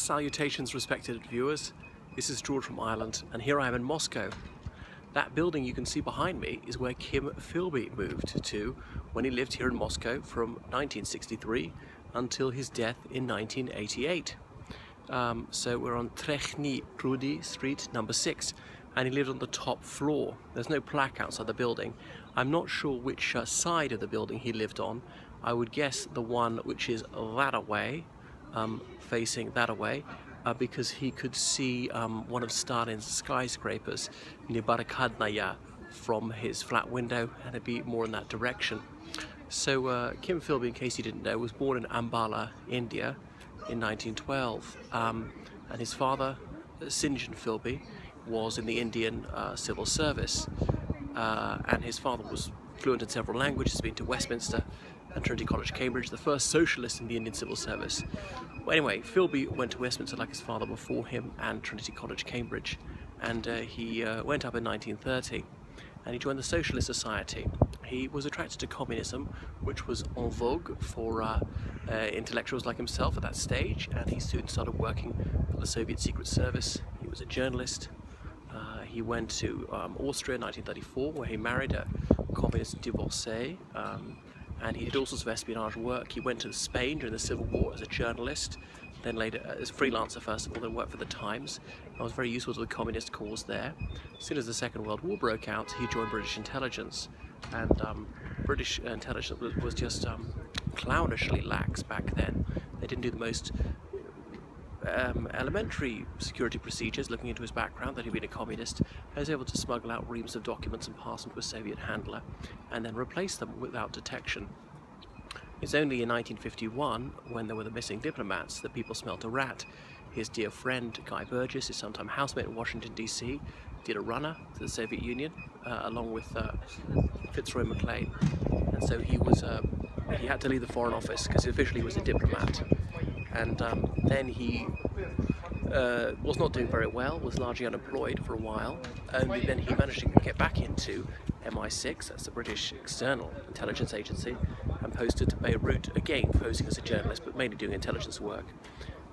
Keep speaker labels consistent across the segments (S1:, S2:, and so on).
S1: Salutations, respected viewers. This is George from Ireland, and here I am in Moscow. That building you can see behind me is where Kim Philby moved to when he lived here in Moscow from 1963 until his death in 1988. So we're on Trechny Prudy Street, number 6, and he lived on the top floor. There's no plaque outside the building. I'm not sure which side of the building he lived on. I would guess the one which is that away, facing that away, because he could see one of Stalin's skyscrapers near Barakadnaya from his flat window, and it'd be more in that direction. So Kim Philby, in case you didn't know, was born in Ambala, India in 1912, and his father, Sinjan Philby, was in the Indian civil service, and his father was fluent in several languages, been to Westminster and Trinity College, Cambridge, the first socialist in the Indian civil service. Well, anyway, Philby went to Westminster like his father before him, and Trinity College, Cambridge, and he went up in 1930 and he joined the Socialist Society. He was attracted to communism, which was en vogue for intellectuals like himself at that stage, and he soon started working for the Soviet Secret Service. He was a journalist. He went to Austria in 1934, where he married a communist divorcee, and he did all sorts of espionage work. He went to Spain during the Civil War as a journalist, then later as a freelancer first of all, then worked for the Times. I was very useful to the communist cause there. As soon as the Second World War broke out, he joined British intelligence, and British intelligence was just clownishly lax back then. They didn't do the most elementary security procedures, looking into his background, that he'd been a communist. I was able to smuggle out reams of documents and pass them to a Soviet handler, and then replace them without detection. It's only in 1951, when there were the missing diplomats, that people smelt a rat. His dear friend Guy Burgess, his sometime housemate in Washington DC, did a runner to the Soviet Union, along with Fitzroy MacLean, and so he had to leave the Foreign Office because officially he was a diplomat. And then he was not doing very well, was largely unemployed for a while, and then he managed to get back into MI6, that's the British External Intelligence Agency, and posted to Beirut, again posing as a journalist but mainly doing intelligence work,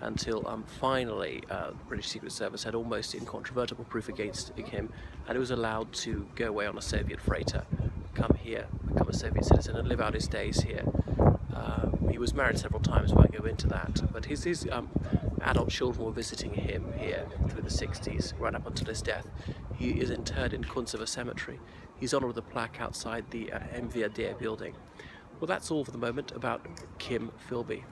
S1: until finally the British Secret Service had almost incontrovertible proof against him, and he was allowed to go away on a Soviet freighter, come here, become a Soviet citizen, and live out his days here. He was married several times, but I go into that. But his adult children were visiting him here through the 60s, right up until his death. He is interred in Kuntsevo Cemetery. He's honoured with a plaque outside the MVD building. Well, that's all for the moment about Kim Philby.